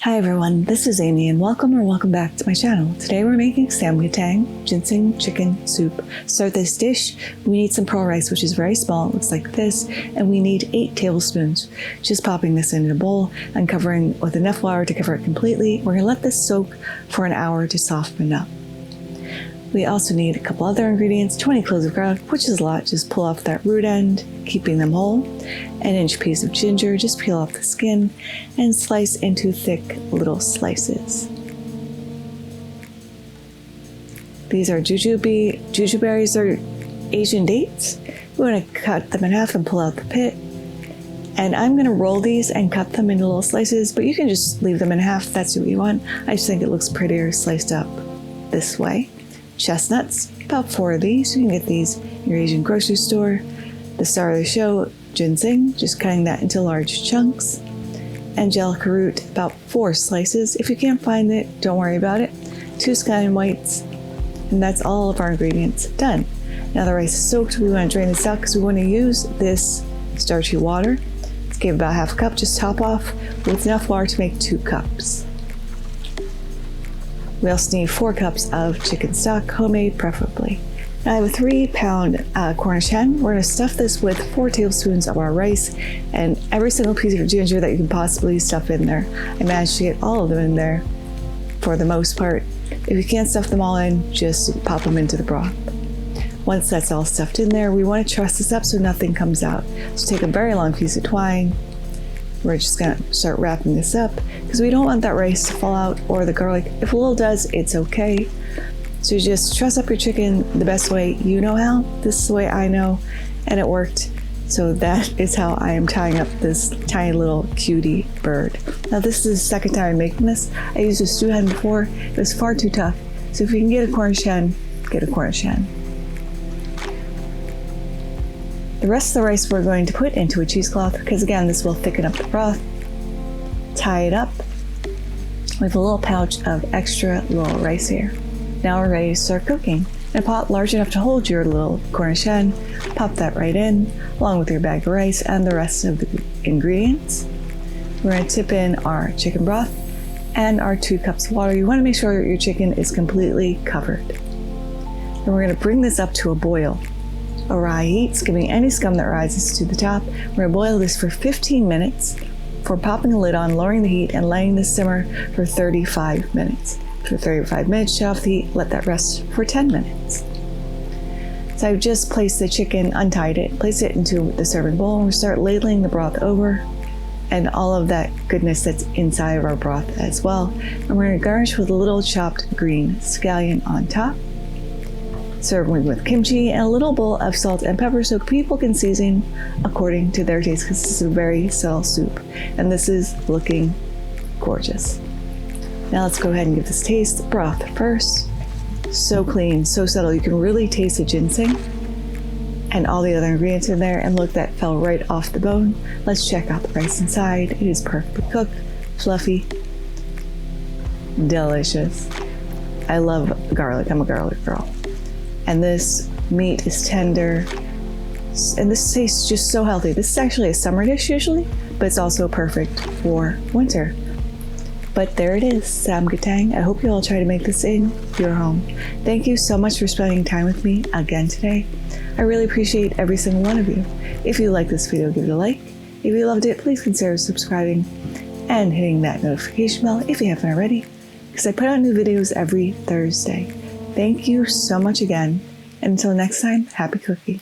Hi everyone, this is Amy and welcome back to my channel. Today we're making Samgyetang ginseng chicken soup. To start this dish, we need some pearl rice, which is very small, it looks like this, and we need 8 tablespoons. Just popping this into a bowl and covering with enough water to cover it completely. We're gonna let this soak for an hour to soften up. We also need a couple other ingredients, 20 cloves of garlic, which is a lot, just pull off that root end, keeping them whole, an inch piece of ginger, just peel off the skin, and slice into thick little slices. These are jujube. Jujuberries are Asian dates. We want to cut them in half and pull out the pit. And I'm going to roll these and cut them into little slices, but you can just leave them in half if that's what you want. I just think it looks prettier sliced up this way. Chestnuts, about 4 of these. You can get these in your Asian grocery store. The star of the show, ginseng, just cutting that into large chunks. Angelica root, about 4 slices. If you can't find it, don't worry about it. 2 scallion whites, and that's all of our ingredients done. Now the rice is soaked. We want to drain this out because we want to use this starchy water. Let's give about half a cup, just top off with enough water to make 2 cups. We also need 4 cups of chicken stock, homemade preferably. Now I have a 3-pound Cornish hen. We're going to stuff this with 4 tablespoons of our rice and every single piece of ginger that you can possibly stuff in there. I managed to get all of them in there for the most part. If you can't stuff them all in, just pop them into the broth. Once that's all stuffed in there, we want to truss this up so nothing comes out. So take a very long piece of twine. We're just going to start wrapping this up because we don't want that rice to fall out or the garlic. If a little does, it's okay. So you just truss up your chicken the best way you know how. This is the way I know, and it worked. So that is how I am tying up this tiny little cutie bird. Now this is the second time I'm making this. I used a stew hen before. It was far too tough. So if you can get a Cornish hen, get a Cornish hen. The rest of the rice we're going to put into a cheesecloth because again, this will thicken up the broth. Tie it up. We have a little pouch of extra little rice here. Now we're ready to start cooking. In a pot large enough to hold your little Cornish hen, pop that right in, along with your bag of rice and the rest of the ingredients. We're going to tip in our chicken broth and our 2 cups of water. You want to make sure that your chicken is completely covered. Then we're going to bring this up to a boil. A rye heat, skimming any scum that rises to the top. We're going to boil this for 15 minutes before popping the lid on, lowering the heat, and letting this simmer for 35 minutes. For 35 minutes, shut off the heat, let that rest for 10 minutes. So I've just placed the chicken, untied it, placed it into the serving bowl, and we start ladling the broth over and all of that goodness that's inside of our broth as well. And we're going to garnish with a little chopped green scallion on top. Serving with kimchi and a little bowl of salt and pepper so people can season according to their taste because this is a very subtle soup. And this is looking gorgeous. Now let's go ahead and give this taste. Broth first. So clean, so subtle. You can really taste the ginseng and all the other ingredients in there. And look, that fell right off the bone. Let's check out the rice inside. It is perfectly cooked, fluffy, delicious. I love garlic. I'm a garlic girl. And this meat is tender, and this tastes just so healthy. This is actually a summer dish usually, but it's also perfect for winter. But there it is, Samgyetang. I hope you all try to make this in your home. Thank you so much for spending time with me again today. I really appreciate every single one of you. If you like this video, give it a like. If you loved it, please consider subscribing and hitting that notification bell if you haven't already, because I put out new videos every Thursday. Thank you so much again, and until next time, happy cooking.